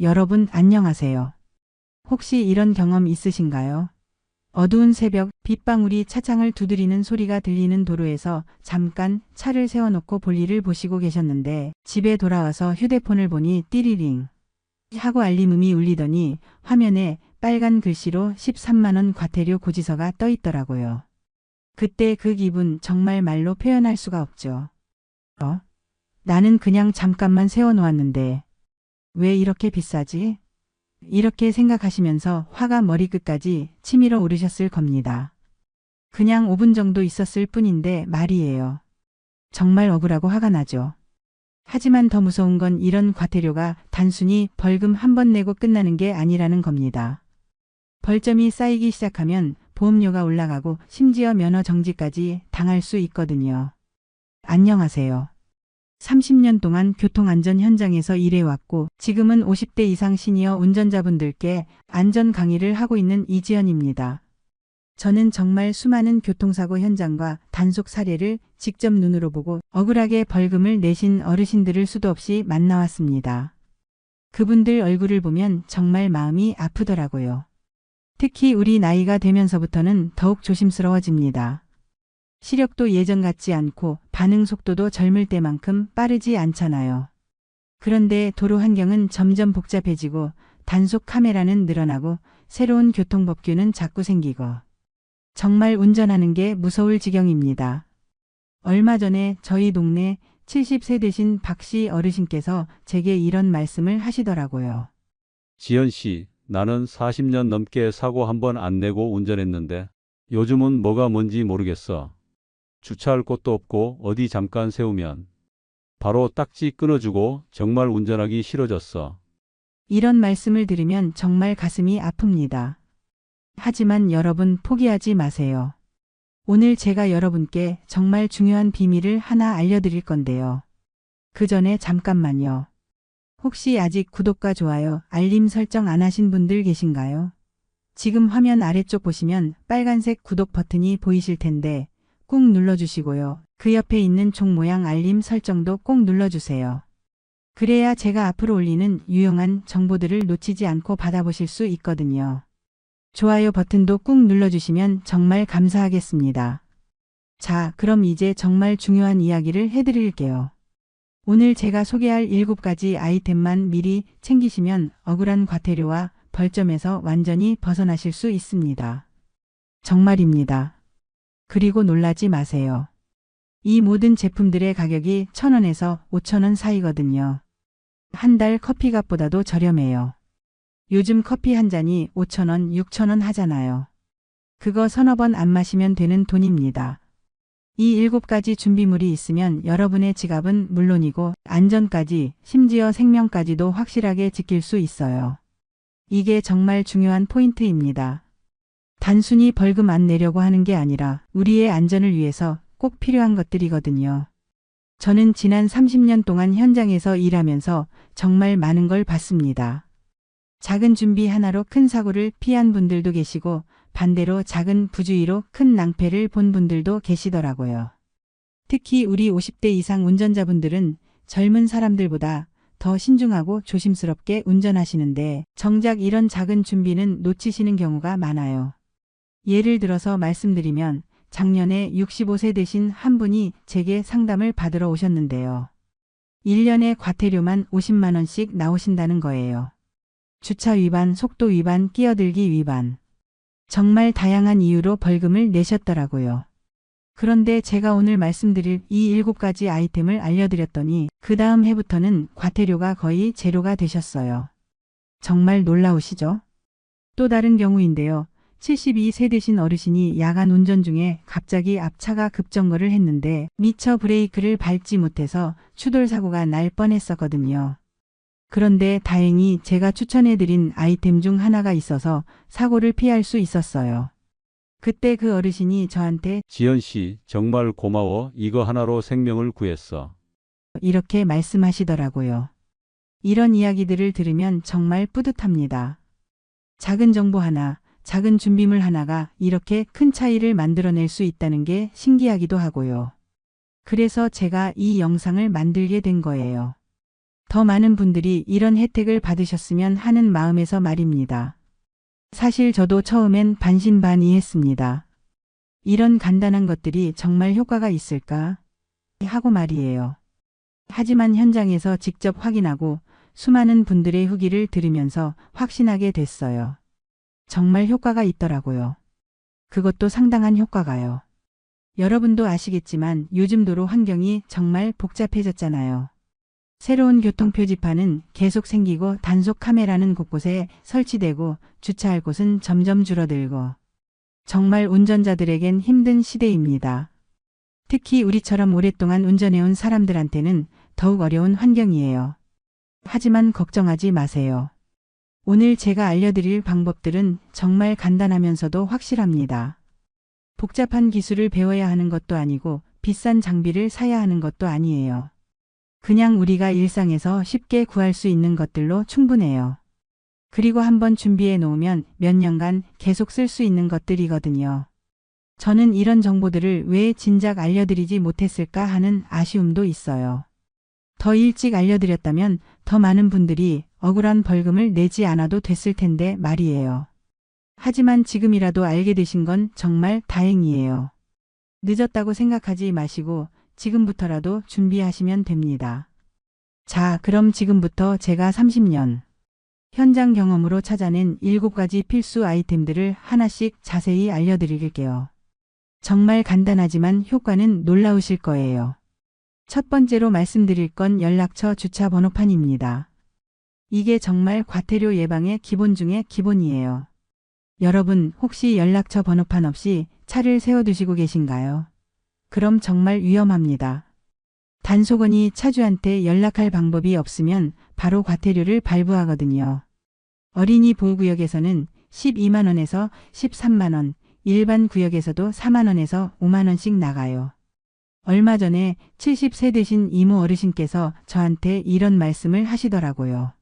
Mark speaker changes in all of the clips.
Speaker 1: 여러분 안녕하세요. 혹시 이런 경험 있으신가요? 어두운 새벽 빗방울이 차창을 두드리는 소리가 들리는 도로에서 잠깐 차를 세워놓고 볼일을 보시고 계셨는데 집에 돌아와서 휴대폰을 보니 띠리링 하고 알림음이 울리더니 화면에 빨간 글씨로 13만 원 과태료 고지서가 떠 있더라고요. 그때 그 기분 정말 말로 표현할 수가 없죠. 나는 그냥 잠깐만 세워놓았는데 왜 이렇게 비싸지? 이렇게 생각하시면서 화가 머리끝까지 치밀어 오르셨을 겁니다. 그냥 5분 정도 있었을 뿐인데 말이에요. 정말 억울하고 화가 나죠. 하지만 더 무서운 건 이런 과태료가 단순히 벌금 한 번 내고 끝나는 게 아니라는 겁니다. 벌점이 쌓이기 시작하면 보험료가 올라가고 심지어 면허 정지까지 당할 수 있거든요. 안녕하세요. 30년 동안 교통안전 현장에서 일해왔고 지금은 50대 이상 시니어 운전자분들께 안전 강의를 하고 있는 이지연입니다. 저는 정말 수많은 교통사고 현장과 단속 사례를 직접 눈으로 보고 억울하게 벌금을 내신 어르신들을 수도 없이 만나왔습니다. 그분들 얼굴을 보면 정말 마음이 아프더라고요. 특히 우리 나이가 되면서부터는 더욱 조심스러워집니다. 시력도 예전 같지 않고 반응 속도도 젊을 때만큼 빠르지 않잖아요. 그런데 도로 환경은 점점 복잡해지고 단속 카메라는 늘어나고 새로운 교통법규는 자꾸 생기고 정말 운전하는 게 무서울 지경입니다. 얼마 전에 저희 동네 70세 되신 박씨 어르신께서 제게 이런 말씀을 하시더라고요.
Speaker 2: 지연 씨, 나는 40년 넘게 사고 한 번 안 내고 운전했는데 요즘은 뭐가 뭔지 모르겠어. 주차할 곳도 없고 어디 잠깐 세우면 바로 딱지 끊어주고 정말 운전하기 싫어졌어.
Speaker 1: 이런 말씀을 들으면 정말 가슴이 아픕니다. 하지만 여러분 포기하지 마세요. 오늘 제가 여러분께 정말 중요한 비밀을 하나 알려드릴 건데요. 그 전에 잠깐만요. 혹시 아직 구독과 좋아요, 알림 설정 안 하신 분들 계신가요? 지금 화면 아래쪽 보시면 빨간색 구독 버튼이 보이실 텐데 꾹 눌러주시고요. 그 옆에 있는 종 모양 알림 설정도 꼭 눌러주세요. 그래야 제가 앞으로 올리는 유용한 정보들을 놓치지 않고 받아보실 수 있거든요. 좋아요 버튼도 꾹 눌러주시면 정말 감사하겠습니다. 자, 그럼 이제 정말 중요한 이야기를 해드릴게요. 오늘 제가 소개할 7가지 아이템만 미리 챙기시면 억울한 과태료와 벌점에서 완전히 벗어나실 수 있습니다. 정말입니다. 그리고 놀라지 마세요. 이 모든 제품들의 가격이 1,000원에서 5,000원 사이거든요. 한 달 커피값보다도 저렴해요. 요즘 커피 한 잔이 5,000원, 6,000원 하잖아요. 그거 서너 번 안 마시면 되는 돈입니다. 이 7가지 준비물이 있으면 여러분의 지갑은 물론이고 안전까지, 심지어 생명까지도 확실하게 지킬 수 있어요. 이게 정말 중요한 포인트입니다. 단순히 벌금 안 내려고 하는 게 아니라 우리의 안전을 위해서 꼭 필요한 것들이거든요. 저는 지난 30년 동안 현장에서 일하면서 정말 많은 걸 봤습니다. 작은 준비 하나로 큰 사고를 피한 분들도 계시고 반대로 작은 부주의로 큰 낭패를 본 분들도 계시더라고요. 특히 우리 50대 이상 운전자분들은 젊은 사람들보다 더 신중하고 조심스럽게 운전하시는데 정작 이런 작은 준비는 놓치시는 경우가 많아요. 예를 들어서 말씀드리면 작년에 65세 되신 한 분이 제게 상담을 받으러 오셨는데요. 1년에 과태료만 50만 원씩 나오신다는 거예요. 주차 위반, 속도 위반, 끼어들기 위반. 정말 다양한 이유로 벌금을 내셨더라고요. 그런데 제가 오늘 말씀드릴 이 7가지 아이템을 알려드렸더니 그 다음 해부터는 과태료가 거의 제로가 되셨어요. 정말 놀라우시죠? 또 다른 경우인데요. 72세 되신 어르신이 야간 운전 중에 갑자기 앞차가 급정거를 했는데 미처 브레이크를 밟지 못해서 추돌 사고가 날 뻔했었거든요. 그런데 다행히 제가 추천해드린 아이템 중 하나가 있어서 사고를 피할 수 있었어요. 그때 그 어르신이 저한테
Speaker 2: 지연 씨, 정말 고마워. 이거 하나로 생명을 구했어.
Speaker 1: 이렇게 말씀하시더라고요. 이런 이야기들을 들으면 정말 뿌듯합니다. 작은 정보 하나, 작은 준비물 하나가 이렇게 큰 차이를 만들어낼 수 있다는 게 신기하기도 하고요. 그래서 제가 이 영상을 만들게 된 거예요. 더 많은 분들이 이런 혜택을 받으셨으면 하는 마음에서 말입니다. 사실 저도 처음엔 반신반의했습니다. 이런 간단한 것들이 정말 효과가 있을까? 하고 말이에요. 하지만 현장에서 직접 확인하고 수많은 분들의 후기를 들으면서 확신하게 됐어요. 정말 효과가 있더라고요. 그것도 상당한 효과가요. 여러분도 아시겠지만 요즘 도로 환경이 정말 복잡해졌잖아요. 새로운 교통표지판은 계속 생기고 단속 카메라는 곳곳에 설치되고 주차할 곳은 점점 줄어들고 정말 운전자들에겐 힘든 시대입니다. 특히 우리처럼 오랫동안 운전해온 사람들한테는 더욱 어려운 환경이에요. 하지만 걱정하지 마세요. 오늘 제가 알려드릴 방법들은 정말 간단하면서도 확실합니다. 복잡한 기술을 배워야 하는 것도 아니고 비싼 장비를 사야 하는 것도 아니에요. 그냥 우리가 일상에서 쉽게 구할 수 있는 것들로 충분해요. 그리고 한번 준비해 놓으면 몇 년간 계속 쓸 수 있는 것들이거든요. 저는 이런 정보들을 왜 진작 알려드리지 못했을까 하는 아쉬움도 있어요. 더 일찍 알려드렸다면 더 많은 분들이 억울한 벌금을 내지 않아도 됐을 텐데 말이에요. 하지만 지금이라도 알게 되신 건 정말 다행이에요. 늦었다고 생각하지 마시고 지금부터라도 준비하시면 됩니다. 자, 그럼 지금부터 제가 30년 현장 경험으로 찾아낸 7가지 필수 아이템들을 하나씩 자세히 알려드릴게요. 정말 간단하지만 효과는 놀라우실 거예요. 첫 번째로 말씀드릴 건 연락처 주차 번호판입니다. 이게 정말 과태료 예방의 기본 중의 기본이에요. 여러분, 혹시 연락처 번호판 없이 차를 세워두시고 계신가요? 그럼 정말 위험합니다. 단속원이 차주한테 연락할 방법이 없으면 바로 과태료를 발부하거든요. 어린이 보호구역에서는 12만 원에서 13만 원, 일반 구역에서도 4만 원에서 5만 원씩 나가요. 얼마 전에 70세 되신 이모 어르신께서 저한테 이런 말씀을 하시더라고요.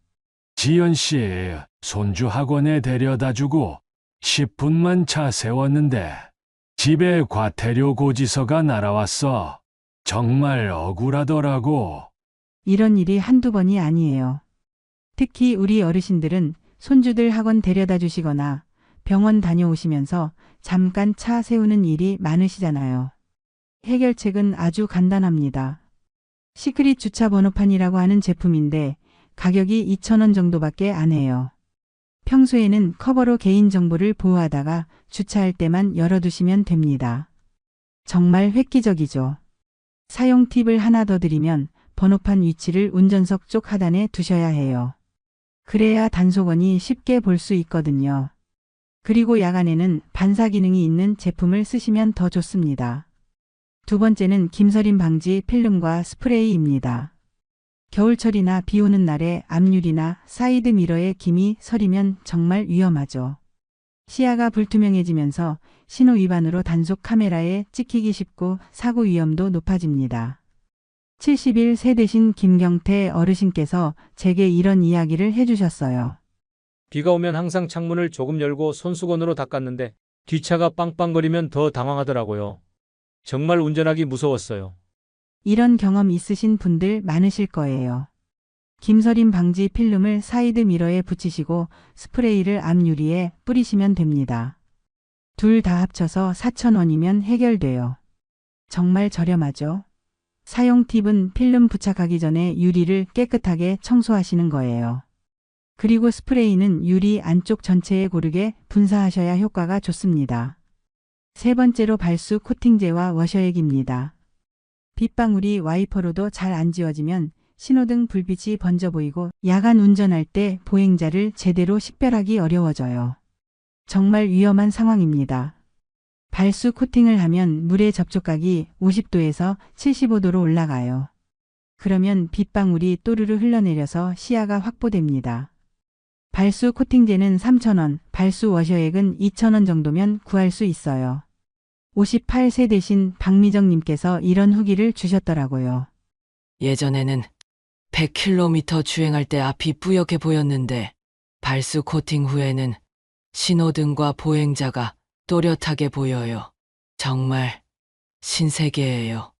Speaker 3: 지연 씨, 손주 학원에 데려다주고 10분만 차 세웠는데 집에 과태료 고지서가 날아왔어. 정말 억울하더라고.
Speaker 1: 이런 일이 한두 번이 아니에요. 특히 우리 어르신들은 손주들 학원 데려다 주시거나 병원 다녀오시면서 잠깐 차 세우는 일이 많으시잖아요. 해결책은 아주 간단합니다. 시크릿 주차 번호판이라고 하는 제품인데 가격이 2,000원 정도밖에 안 해요. 평소에는 커버로 개인정보를 보호하다가 주차할 때만 열어두시면 됩니다. 정말 획기적이죠. 사용 팁을 하나 더 드리면 번호판 위치를 운전석 쪽 하단에 두셔야 해요. 그래야 단속원이 쉽게 볼 수 있거든요. 그리고 야간에는 반사 기능이 있는 제품을 쓰시면 더 좋습니다. 두 번째는 김서림 방지 필름과 스프레이입니다. 겨울철이나 비 오는 날에 앞유리나 사이드 미러에 김이 서리면 정말 위험하죠. 시야가 불투명해지면서 신호 위반으로 단속 카메라에 찍히기 쉽고 사고 위험도 높아집니다. 71세 되신 김경태 어르신께서 제게 이런 이야기를 해주셨어요.
Speaker 4: 비가 오면 항상 창문을 조금 열고 손수건으로 닦았는데 뒷차가 빵빵거리면 더 당황하더라고요. 정말 운전하기 무서웠어요.
Speaker 1: 이런 경험 있으신 분들 많으실 거예요. 김서림 방지 필름을 사이드 미러에 붙이시고 스프레이를 앞유리에 뿌리시면 됩니다. 둘 다 합쳐서 4,000원이면 해결돼요. 정말 저렴하죠? 사용 팁은 필름 부착하기 전에 유리를 깨끗하게 청소하시는 거예요. 그리고 스프레이는 유리 안쪽 전체에 고르게 분사하셔야 효과가 좋습니다. 세 번째로 발수 코팅제와 워셔액입니다. 빗방울이 와이퍼로도 잘 안 지워지면 신호등 불빛이 번져 보이고 야간 운전할 때 보행자를 제대로 식별하기 어려워져요. 정말 위험한 상황입니다. 발수 코팅을 하면 물의 접촉각이 50도에서 75도로 올라가요. 그러면 빗방울이 또르르 흘러내려서 시야가 확보됩니다. 발수 코팅제는 3,000원, 발수 워셔액은 2,000원 정도면 구할 수 있어요. 58세 되신 박미정님께서 이런 후기를 주셨더라고요.
Speaker 5: 예전에는 100km 주행할 때 앞이 뿌옇게 보였는데 발수 코팅 후에는 신호등과 보행자가 또렷하게 보여요. 정말 신세계예요.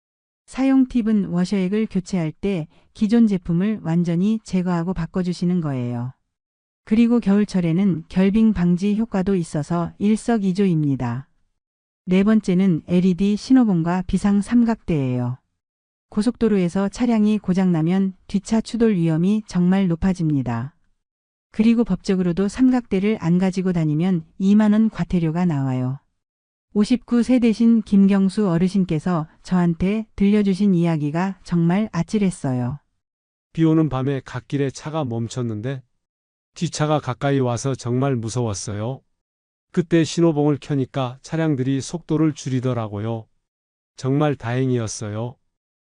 Speaker 1: 사용 팁은 워셔액을 교체할 때 기존 제품을 완전히 제거하고 바꿔주시는 거예요. 그리고 겨울철에는 결빙 방지 효과도 있어서 일석이조입니다. 네 번째는 LED 신호봉과 비상 삼각대예요. 고속도로에서 차량이 고장나면 뒷차 추돌 위험이 정말 높아집니다. 그리고 법적으로도 삼각대를 안 가지고 다니면 2만 원 과태료가 나와요. 59세대신 김경수 어르신께서 저한테 들려주신 이야기가 정말 아찔했어요.
Speaker 6: 비 오는 밤에 갓길에 차가 멈췄는데 뒷차가 가까이 와서 정말 무서웠어요. 그때 신호봉을 켜니까 차량들이 속도를 줄이더라고요. 정말 다행이었어요.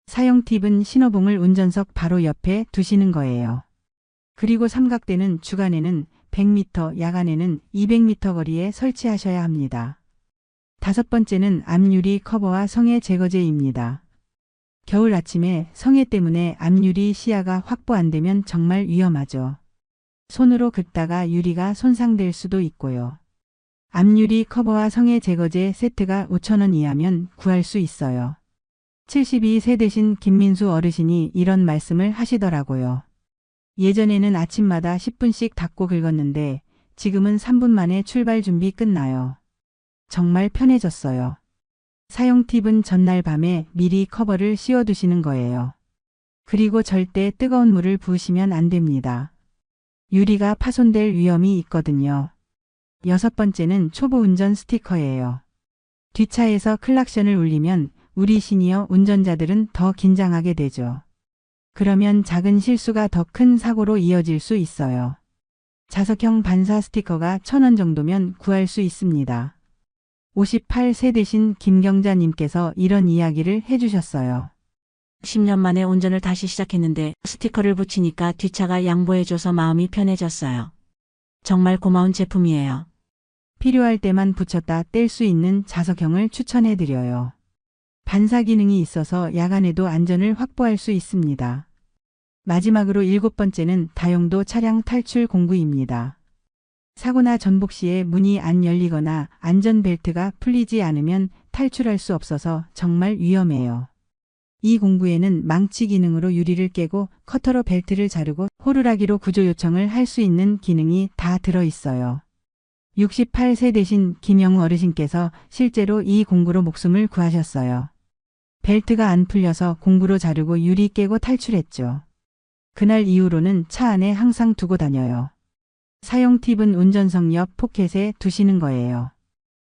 Speaker 1: 사용 팁은 신호봉을 운전석 바로 옆에 두시는 거예요. 그리고 삼각대는 주간에는 100m, 야간에는 200m 거리에 설치하셔야 합니다. 다섯 번째는 앞유리 커버와 성에 제거제입니다. 겨울 아침에 성에 때문에 앞유리 시야가 확보 안 되면 정말 위험하죠. 손으로 긁다가 유리가 손상될 수도 있고요. 앞유리 커버와 성에 제거제 세트가 5,000원 이하면 구할 수 있어요. 72세대신 김민수 어르신이 이런 말씀을 하시더라고요. 예전에는 아침마다 10분씩 닦고 긁었는데 지금은 3분 만에 출발 준비 끝나요. 정말 편해졌어요. 사용 팁은 전날 밤에 미리 커버를 씌워두시는 거예요. 그리고 절대 뜨거운 물을 부으시면 안 됩니다. 유리가 파손될 위험이 있거든요. 여섯 번째는 초보 운전 스티커예요. 뒷차에서 클락션을 울리면 우리 시니어 운전자들은 더 긴장하게 되죠. 그러면 작은 실수가 더 큰 사고로 이어질 수 있어요. 자석형 반사 스티커가 1,000원 정도면 구할 수 있습니다. 58세대신 김경자님께서 이런 이야기를 해주셨어요.
Speaker 7: 10년 만에 운전을 다시 시작했는데 스티커를 붙이니까 뒷차가 양보해줘서 마음이 편해졌어요. 정말 고마운 제품이에요.
Speaker 1: 필요할 때만 붙였다 뗄 수 있는 자석형을 추천해드려요. 반사 기능이 있어서 야간에도 안전을 확보할 수 있습니다. 마지막으로 7번째는 다용도 차량 탈출 공구입니다. 사고나 전복 시에 문이 안 열리거나 안전벨트가 풀리지 않으면 탈출할 수 없어서 정말 위험해요. 이 공구에는 망치 기능으로 유리를 깨고 커터로 벨트를 자르고 호루라기로 구조 요청을 할 수 있는 기능이 다 들어있어요. 68세대신 김영우 어르신께서 실제로 이 공구로 목숨을 구하셨어요. 벨트가 안 풀려서 공구로 자르고 유리 깨고 탈출했죠. 그날 이후로는 차 안에 항상 두고 다녀요. 사용 팁은 운전석 옆 포켓에 두시는 거예요.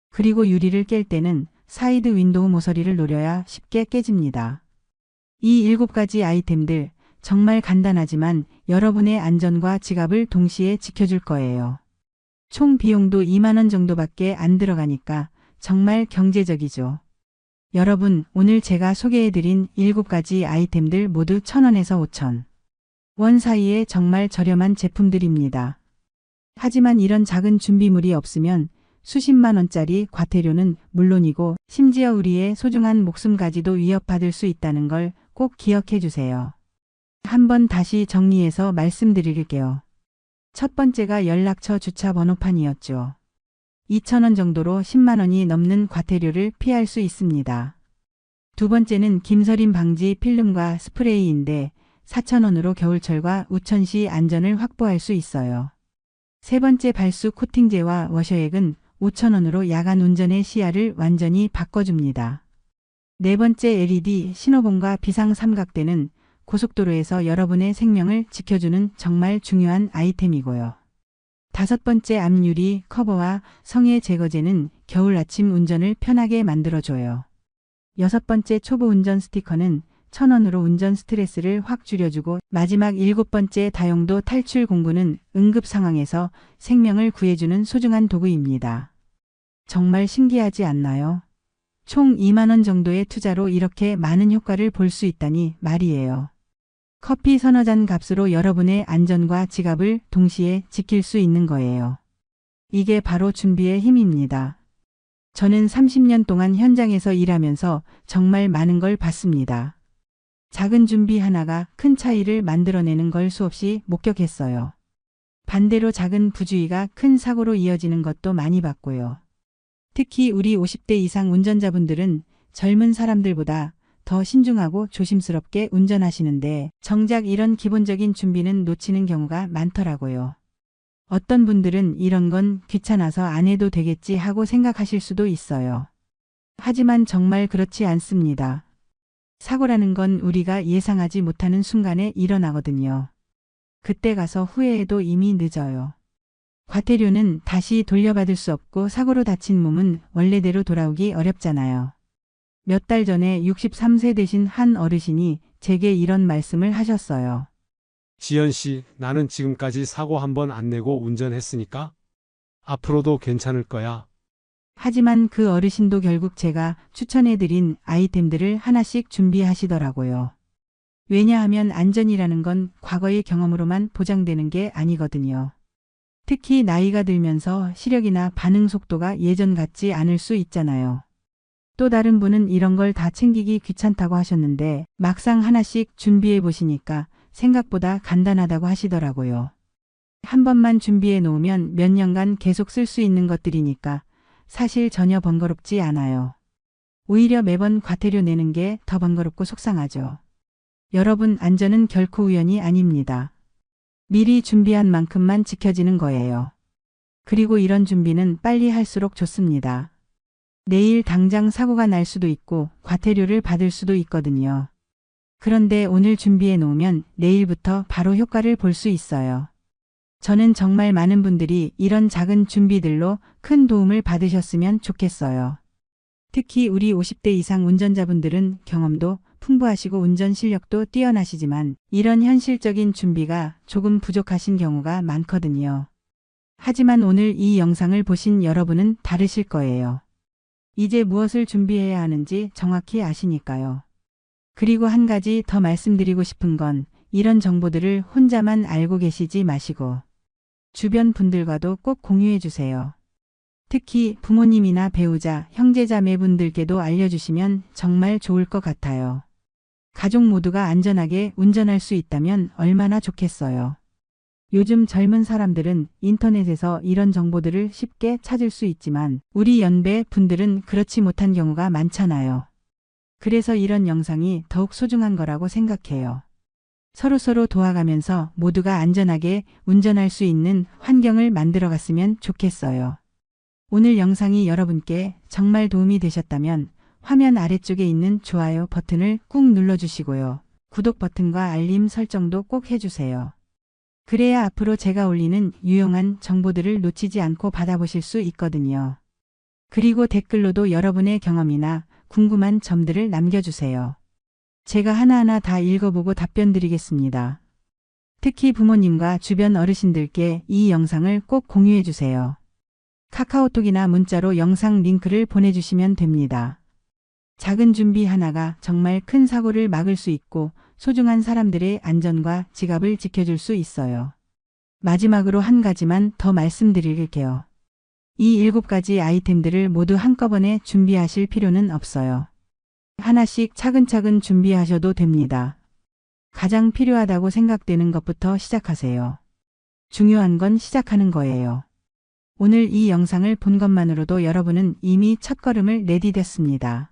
Speaker 1: 그리고 유리를 깰 때는 사이드 윈도우 모서리를 노려야 쉽게 깨집니다. 이 7가지 아이템들 정말 간단하지만 여러분의 안전과 지갑을 동시에 지켜줄 거예요. 총 비용도 2만 원 정도밖에 안 들어가니까 정말 경제적이죠. 여러분, 오늘 제가 소개해드린 7가지 아이템들 모두 1,000원에서 5,000원 사이에 정말 저렴한 제품들입니다. 하지만 이런 작은 준비물이 없으면 수십만 원짜리 과태료는 물론이고 심지어 우리의 소중한 목숨까지도 위협받을 수 있다는 걸 꼭 기억해 주세요. 한번 다시 정리해서 말씀드릴게요. 첫 번째가 연락처 주차 번호판이었죠. 2,000원 정도로 10만 원이 넘는 과태료를 피할 수 있습니다. 두 번째는 김서림 방지 필름과 스프레이인데 4,000원으로 겨울철과 우천시 안전을 확보할 수 있어요. 세 번째 발수 코팅제와 워셔액은 5,000원으로 야간 운전의 시야를 완전히 바꿔줍니다. 네 번째 LED 신호봉과 비상 삼각대는 고속도로에서 여러분의 생명을 지켜주는 정말 중요한 아이템이고요. 다섯 번째 앞유리 커버와 성에 제거제는 겨울 아침 운전을 편하게 만들어줘요. 여섯 번째 초보 운전 스티커는 1,000원으로 운전 스트레스를 확 줄여주고 마지막 7번째 다용도 탈출 공구는 응급 상황에서 생명을 구해주는 소중한 도구입니다. 정말 신기하지 않나요? 총 2만 원 정도의 투자로 이렇게 많은 효과를 볼 수 있다니 말이에요. 커피 서너 잔 값으로 여러분의 안전과 지갑을 동시에 지킬 수 있는 거예요. 이게 바로 준비의 힘입니다. 저는 30년 동안 현장에서 일하면서 정말 많은 걸 봤습니다. 작은 준비 하나가 큰 차이를 만들어내는 걸 수없이 목격했어요. 반대로 작은 부주의가 큰 사고로 이어지는 것도 많이 봤고요. 특히 우리 50대 이상 운전자분들은 젊은 사람들보다 더 신중하고 조심스럽게 운전하시는데 정작 이런 기본적인 준비는 놓치는 경우가 많더라고요. 어떤 분들은 이런 건 귀찮아서 안 해도 되겠지 하고 생각하실 수도 있어요. 하지만 정말 그렇지 않습니다. 사고라는 건 우리가 예상하지 못하는 순간에 일어나거든요. 그때 가서 후회해도 이미 늦어요. 과태료는 다시 돌려받을 수 없고 사고로 다친 몸은 원래대로 돌아오기 어렵잖아요. 몇 달 전에 63세 되신 한 어르신이 제게 이런 말씀을 하셨어요.
Speaker 6: 지연 씨, 나는 지금까지 사고 한 번 안 내고 운전했으니까 앞으로도 괜찮을 거야.
Speaker 1: 하지만 그 어르신도 결국 제가 추천해드린 아이템들을 하나씩 준비하시더라고요. 왜냐하면 안전이라는 건 과거의 경험으로만 보장되는 게 아니거든요. 특히 나이가 들면서 시력이나 반응 속도가 예전 같지 않을 수 있잖아요. 또 다른 분은 이런 걸 다 챙기기 귀찮다고 하셨는데 막상 하나씩 준비해 보시니까 생각보다 간단하다고 하시더라고요. 한 번만 준비해 놓으면 몇 년간 계속 쓸 수 있는 것들이니까 사실 전혀 번거롭지 않아요. 오히려 매번 과태료 내는 게 더 번거롭고 속상하죠. 여러분, 안전은 결코 우연이 아닙니다. 미리 준비한 만큼만 지켜지는 거예요. 그리고 이런 준비는 빨리 할수록 좋습니다. 내일 당장 사고가 날 수도 있고 과태료를 받을 수도 있거든요. 그런데 오늘 준비해 놓으면 내일부터 바로 효과를 볼 수 있어요. 저는 정말 많은 분들이 이런 작은 준비들로 큰 도움을 받으셨으면 좋겠어요. 특히 우리 50대 이상 운전자분들은 경험도 풍부하시고 운전 실력도 뛰어나시지만 이런 현실적인 준비가 조금 부족하신 경우가 많거든요. 하지만 오늘 이 영상을 보신 여러분은 다르실 거예요. 이제 무엇을 준비해야 하는지 정확히 아시니까요. 그리고 한 가지 더 말씀드리고 싶은 건 이런 정보들을 혼자만 알고 계시지 마시고 주변 분들과도 꼭 공유해 주세요. 특히 부모님이나 배우자, 형제자매분들께도 알려주시면 정말 좋을 것 같아요. 가족 모두가 안전하게 운전할 수 있다면 얼마나 좋겠어요. 요즘 젊은 사람들은 인터넷에서 이런 정보들을 쉽게 찾을 수 있지만 우리 연배 분들은 그렇지 못한 경우가 많잖아요. 그래서 이런 영상이 더욱 소중한 거라고 생각해요. 서로서로 도와가면서 모두가 안전하게 운전할 수 있는 환경을 만들어 갔으면 좋겠어요. 오늘 영상이 여러분께 정말 도움이 되셨다면 화면 아래쪽에 있는 좋아요 버튼을 꾹 눌러주시고요. 구독 버튼과 알림 설정도 꼭 해주세요. 그래야 앞으로 제가 올리는 유용한 정보들을 놓치지 않고 받아보실 수 있거든요. 그리고 댓글로도 여러분의 경험이나 궁금한 점들을 남겨주세요. 제가 하나하나 다 읽어보고 답변 드리겠습니다. 특히 부모님과 주변 어르신들께 이 영상을 꼭 공유해주세요. 카카오톡이나 문자로 영상 링크를 보내주시면 됩니다. 작은 준비 하나가 정말 큰 사고를 막을 수 있고 소중한 사람들의 안전과 지갑을 지켜줄 수 있어요. 마지막으로 한 가지만 더 말씀드릴게요. 이 7가지 아이템들을 모두 한꺼번에 준비하실 필요는 없어요. 하나씩 차근차근 준비하셔도 됩니다. 가장 필요하다고 생각되는 것부터 시작하세요. 중요한 건 시작하는 거예요. 오늘 이 영상을 본 것만으로도 여러분은 이미 첫걸음을 내디뎠습니다.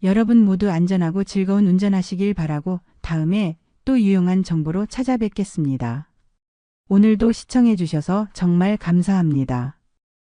Speaker 1: 여러분 모두 안전하고 즐거운 운전하시길 바라고 다음에 또 유용한 정보로 찾아뵙겠습니다. 오늘도 시청해 주셔서 정말 감사합니다.